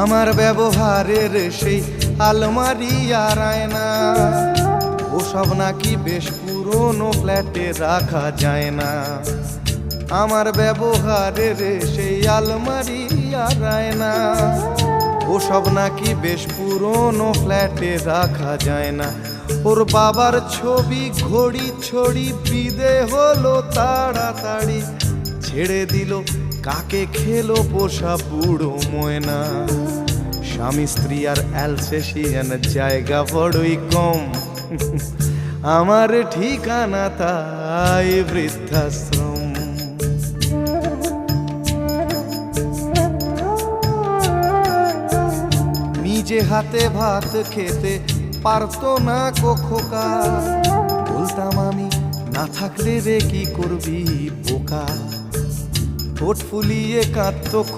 আমার ব্যবহারের সেই আলমারি আর আয়না ওসব নাকি বেশ পুরনো ফ্ল্যাটে রাখা যায় না। আমার ব্যবহারের সেই আলমারি আর আয়না ওসব নাকি বেশ পুরনো ফ্ল্যাটে রাখা যায় না। ওর বাবার ছবি ঘড়ি ছড়ি বিদে হলো তাড়াতাড়ি, ছেড়ে দিল কাকে খেলো পোষা বুড়ো ময়না। স্বামী স্ত্রী আর অ্যালসেশিয়ান জায়গা বড়ই কম, আমার ঠিকানা তাই বৃদ্ধাশ্রম। নিজে হাতে ভাত খেতে পারতো না খোকা, বলতাম আমি না থাকলে রে কি করবি বোকা। ঠোঁট ফুলিয়ে কাঁদতো